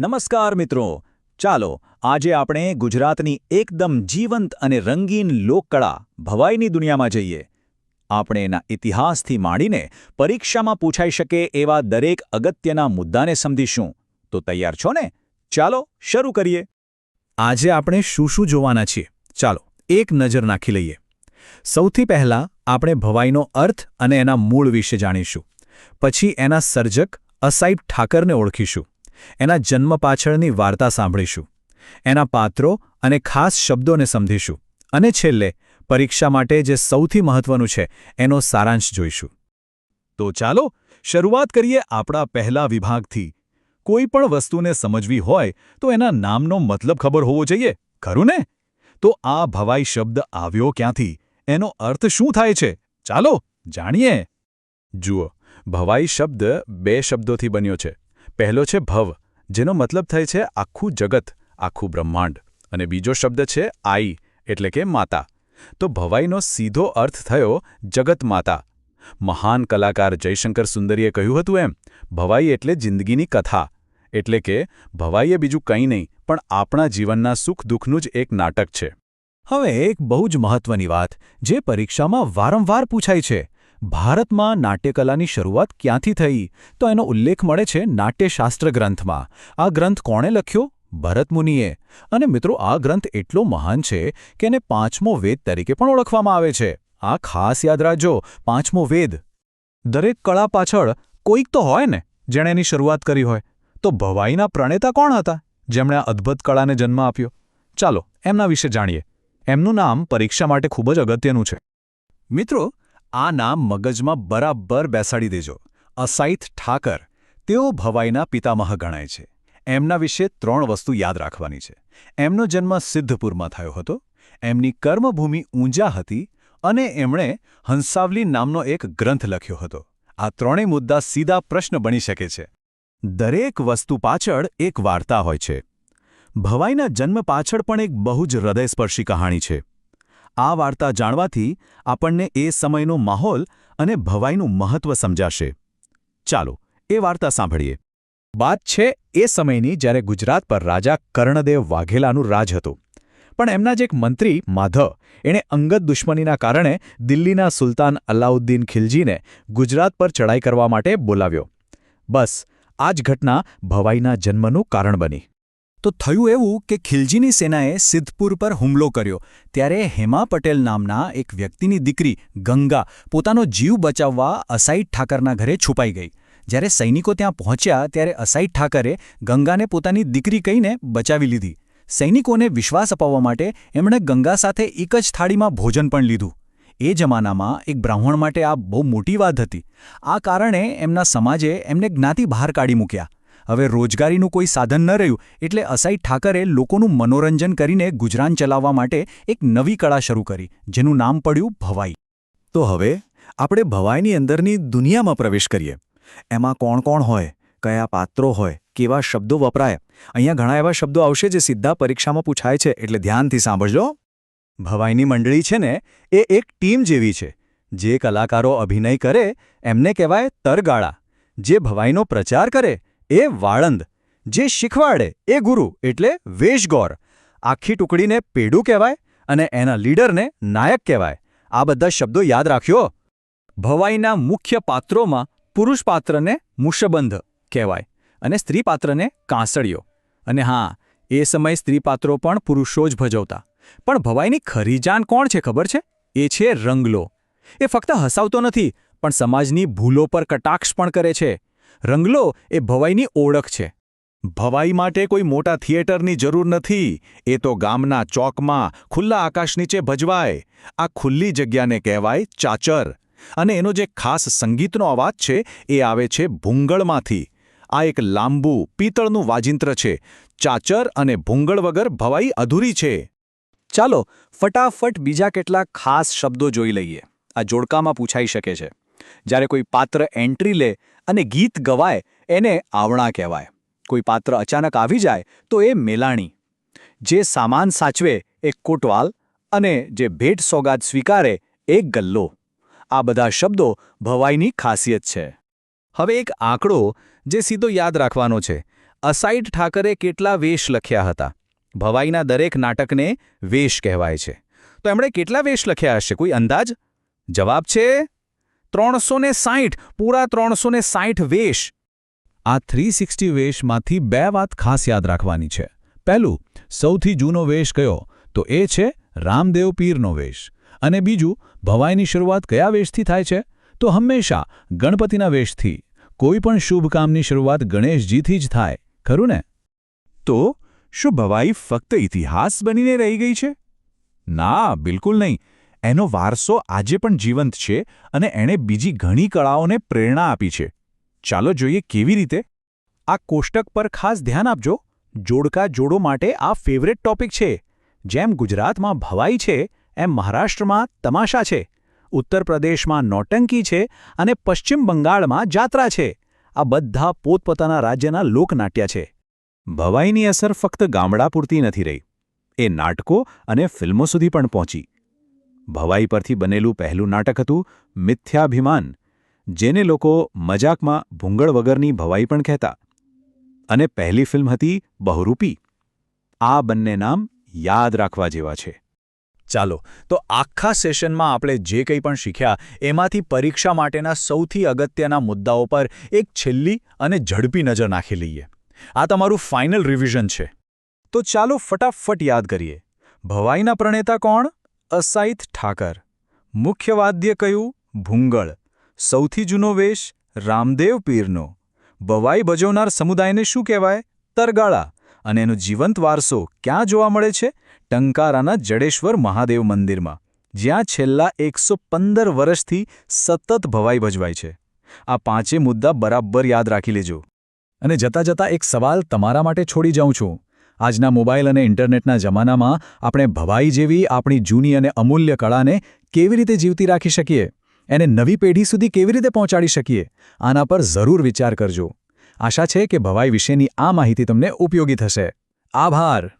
નમસ્કાર મિત્રો, ચાલો આજે આપણે ગુજરાતની એકદમ જીવંત અને રંગીન લોકકળા ભવાઈની દુનિયામાં જઈએ. આપણે એના ઇતિહાસથી માંડીને પરીક્ષામાં પૂછાઈ શકે એવા દરેક અગત્યના મુદ્દાને સમજીશું. તો તૈયાર છો ને? ચાલો શરૂ કરીએ. આજે આપણે શું જોવાના છીએ? ચાલો એક નજર નાખી લઈએ. સૌથી પહેલાં આપણે ભવાઈનો અર્થ અને એના મૂળ વિશે જાણીશું. પછી એના સર્જક અસાઈપ ઠાકરને ઓળખીશું. એના જન્મ પાછળની વાર્તા સાંભળીશું. એના પાત્રો અને ખાસ શબ્દોને સમજીશું. અને છેલ્લે પરીક્ષા માટે જે સૌથી મહત્વનું છે એનો સારાંશ જોઈશું. તો ચાલો શરૂઆત કરીએ આપણા પહેલા વિભાગથી. કોઈ પણ વસ્તુને સમજવી હોય તો એના નામનો મતલબ ખબર હોવો જોઈએ, ખરું ને? તો આ ભવાઈ શબ્દ આવ્યો ક્યાંથી? એનો અર્થ શું થાય છે? ચાલો જાણીએ. જુઓ, ભવાઈ શબ્દ બે શબ્દોથી બન્યો છે. પહેલો છે ભવ, જેનો મતલબ થાય છે આખું જગત, આખું બ્રહ્માંડ. અને બીજો શબ્દ છે આઈ, એટલે કે માતા. તો ભવાઈનો સીધો અર્થ થયો જગત માતા. મહાન કલાકાર જયશંકર સુંદરીએ કહ્યું હતું એમ, ભવાઈ એટલે જિંદગીની કથા. એટલે કે ભવાઈ એ બીજું કંઈ નહીં પણ આપણા જીવનના સુખ દુઃખનું જ એક નાટક છે. હવે એક બહુ જ મહત્વની વાત, જે પરીક્ષામાં વારંવાર પૂછાય છે. ભારતમાં નાટ્યકલાની શરૂઆત ક્યાંથી થઈ? તો એનો ઉલ્લેખ મળે છે નાટ્યશાસ્ત્ર ગ્રંથમાં. આ ગ્રંથ કોણે લખ્યો? ભરત મુનિએ. અને મિત્રો, આ ગ્રંથ એટલો મહાન છે કે એને પાંચમો વેદ તરીકે પણ ઓળખવામાં આવે છે. આ ખાસ યાદ રાખજો, પાંચમો વેદ. દરેક કળા પાછળ કોઈક તો હોય ને જેણે એની શરૂઆત કરી હોય. તો ભવાઈના પ્રણેતા કોણ હતા જેમણે આ અદ્ભુત કળાને જન્મ આપ્યો? ચાલો એમના વિશે જાણીએ. એમનું નામ પરીક્ષા માટે ખૂબ જ અગત્યનું છે. મિત્રો, આ નામ મગજમાં બરાબર બેસાડી દેજો. અસાઈપ ઠાકર. તેઓ ભવાઈના પિતામહ ગણાય છે. એમના વિશે 3 વસ્તુ યાદ રાખવાની છે. એમનો જન્મ સિદ્ધપુરમાં થયો હતો. એમની કર્મભૂમિ ઊંઝા હતી. અને એમણે હંસાવલી નામનો એક ગ્રંથ લખ્યો હતો. આ 3 મુદ્દા સીધા પ્રશ્ન બની શકે છે. દરેક વસ્તુ પાછળ એક વાર્તા હોય છે. ભવાઈના જન્મ પાછળ પણ એક બહુ જ હૃદયસ્પર્શી કહાણી છે. આ વાર્તા જાણવાથી આપણને એ સમયનો માહોલ અને ભવાઈનું મહત્વ સમજાશે. ચાલો એ વાર્તા સાંભળીએ. વાત છે એ સમયની જ્યારે ગુજરાત પર રાજા કર્ણદેવ વાઘેલાનું રાજ હતું. પણ એમના જ એક મંત્રી માધવ, એણે અંગત દુશ્મનીના કારણે દિલ્હીના સુલતાન અલાઉદ્દીન ખિલજીને ગુજરાત પર ચડાઈ કરવા માટે બોલાવ્યો. બસ આ જ ઘટના ભવાઈના જન્મનું કારણ બની. તો થયું એવું કે ખિલજીની સેનાએ સિદ્ધપુર પર હુમલો કર્યો. ત્યારે હેમા પટેલ નામના એક વ્યક્તિની દીકરી ગંગા પોતાનો જીવ બચાવવા અસાઈપ ઠાકરના ઘરે છુપાઈ ગઈ. જ્યારે સૈનિકો ત્યાં પહોંચ્યા ત્યારે અસાઈપ ઠાકરે ગંગાને પોતાની દીકરી કહીને બચાવી લીધી. સૈનિકોને વિશ્વાસ અપાવવા માટે એમણે ગંગા સાથે એક જ થાળીમાં ભોજન પણ લીધું. એ જમાનામાં એક બ્રાહ્મણ માટે આ બહુ મોટી વાત હતી. આ કારણે એમના સમાજે એમને જ્ઞાતિ બહાર કાઢી મૂક્યા. હવે રોજગારીનું કોઈ સાધન ન રહ્યું એટલે અસાઈપ ઠાકરે લોકોનું મનોરંજન કરીને ગુજરાન ચલાવવા માટે એક નવી કળા શરૂ કરી, જેનું નામ પડ્યું ભવાઈ. તો હવે આપણે ભવાઈની અંદરની દુનિયામાં પ્રવેશ કરીએ. એમાં કોણ કોણ હોય, કયા પાત્રો હોય, કેવા શબ્દો વપરાય. અહીંયા ઘણા એવા શબ્દો આવશે જે સીધા પરીક્ષામાં પૂછાય છે, એટલે ધ્યાનથી સાંભળજો. ભવાઈની મંડળી છે ને, એ એક ટીમ જેવી છે. જે કલાકારો અભિનય કરે એમને કહેવાય તરગાળા. જે ભવાઈનો પ્રચાર કરે એ વાળંદ. જે શીખવાડે એ ગુરુ એટલે વેશગોર. આખી ટુકડીને પેડું કહેવાય અને એના લીડરને નાયક કહેવાય. આ બધા શબ્દો યાદ રાખ્યો. ભવાઈના મુખ્ય પાત્રોમાં પુરુષ પાત્રને મુશબંધ કહેવાય અને સ્ત્રી પાત્રને કાંસળીઓ. અને હા, એ સમયે સ્ત્રી પાત્રો પણ પુરુષો જ ભજવતા. પણ ભવાઈની ખરી જાન કોણ છે ખબર છે? એ છે રંગલો. એ ફક્ત હસાવતો નથી પણ સમાજની ભૂલો પર કટાક્ષ પણ કરે છે. રંગલો એ ભવાઈની ઓળખ છે. ભવાઈ માટે કોઈ મોટા થિયેટરની જરૂર નથી. એ તો ગામના ચોકમાં ખુલ્લા આકાશ નીચે ભજવાય. આ ખુલ્લી જગ્યાને કહેવાય ચાચર. અને એનો જે ખાસ સંગીતનો અવાજ છે એ આવે છે ભૂંગળમાંથી. આ એક લાંબુ પિત્તળનું વાજિંત્ર છે. ચાચર અને ભૂંગળ વગર ભવાઈ અધૂરી છે. ચાલો ફટાફટ બીજા કેટલાક ખાસ શબ્દો જોઈ લઈએ. આ જોડકામાં પૂછાઈ શકે છે. જ્યારે કોઈ પાત્ર એન્ટ્રી લે અને ગીત ગવાય એને આવણા કહેવાય. કોઈ પાત્ર અચાનક આવી જાય તો એ મેલાણી. જે સામાન સાચવે એ કોટવાલ અને જે ભેટ સોગાદ સ્વીકારે એ ગલ્લો. આ બધા શબ્દો ભવાઈની ખાસિયત છે. હવે એક આંકડો જે સીધો યાદ રાખવાનો છે. અસાઇડ ઠાકરે કેટલા વેશ લખ્યા હતા? ભવાઈના દરેક નાટકને વેશ કહેવાય છે. તો એમણે કેટલા વેશ લખ્યા હશે? કોઈ અંદાજ? જવાબ છે 360, પૂરા 360 વેશ. આ 360 વેશમાંથી 2 વાત ખાસ યાદ રાખવાની છે. પહેલું, સૌથી જૂનો વેશ કયો? તો એ છે રામદેવ પીરનો વેશ. અને બીજું, ભવાઈની શરૂઆત કયા વેશથી થાય છે? તો હંમેશા ગણપતિના વેશથી. કોઈ પણ શુભ કામની શરૂઆત ગણેશજીથી જ થાય, ખરું ને? તો શું ભવાઈ ફક્ત ઇતિહાસ બનીને રહી ગઈ છે? ના, બિલકુલ નહીં. એનો વારસો આજે પણ જીવંત છે અને એણે બીજી ઘણી કળાઓને પ્રેરણા આપી છે. ચાલો જોઈએ કેવી રીતે. આ કોષ્ટક પર ખાસ ધ્યાન આપજો. જોડકા જોડો માટે આ ફેવરેટ ટોપિક છે. જેમ ગુજરાતમાં ભવાઈ છે, એમ મહારાષ્ટ્રમાં તમાશા છે, ઉત્તર પ્રદેશમાં નોટંકી છે અને પશ્ચિમ બંગાળમાં જાત્રા છે. આ બધા પોતપોતાના રાજ્યના લોકનાટ્ય છે. ભવાઈની અસર ફક્ત ગામડા પૂરતી નથી રહી. એ નાટકો અને ફિલ્મો સુધી પણ પહોંચી. ભવાઈ પરથી બનેલું પહેલું નાટક હતું મિથ્યાભિમાન, જેને લોકો મજાકમાં ભૂંગળ વગરની ભવાઈ પણ કહેતા. અને પહેલી ફિલ્મ હતી બહુરૂપી. આ બંને નામ યાદ રાખવા જેવા છે. ચાલો, તો આખા સેશનમાં આપણે જે કંઈ પણ શીખ્યા એમાંથી પરીક્ષા માટેના સૌથી અગત્યના મુદ્દાઓ પર એક છેલ્લી અને ઝડપી નજર નાખી લઈએ. આ તમારું ફાઇનલ રિવિઝન છે. તો ચાલો ફટાફટ યાદ કરીએ. ભવાઈના પ્રણેતા કોણ? અસાઇદ ઠાકર. મુખ્ય વાદ્ય કયું? ભૂંગળ. સૌથી જૂનો વેશ? રામદેવ પીરનો. ભવાઈ ભજવનાર સમુદાયને શું કહેવાય? તરગાળા. અને એનો જીવંત વારસો ક્યાં જોવા મળે છે? ટંકારાના જડેશ્વર મહાદેવ મંદિરમાં, જ્યાં છેલ્લા 115 વર્ષથી સતત ભવાઈ ભજવાય છે. આ પાંચે મુદ્દા બરાબર યાદ રાખી લેજો. અને જતાં જતાં એક સવાલ તમારા માટે છોડી જાઉં છું. આજના મોબાઈલ અને ઇન્ટરનેટના જમાનામાં આપણે ભવાઈ જેવી આપણી જૂની અને અમૂલ્ય કળાને કેવી રીતે જીવતી રાખી શકીએ? એને નવી પેઢી સુધી કેવી રીતે પહોંચાડી શકીએ? આના પર જરૂર વિચાર કરજો. આશા છે કે ભવાઈ વિશેની આ માહિતી તમને ઉપયોગી થશે. આભાર.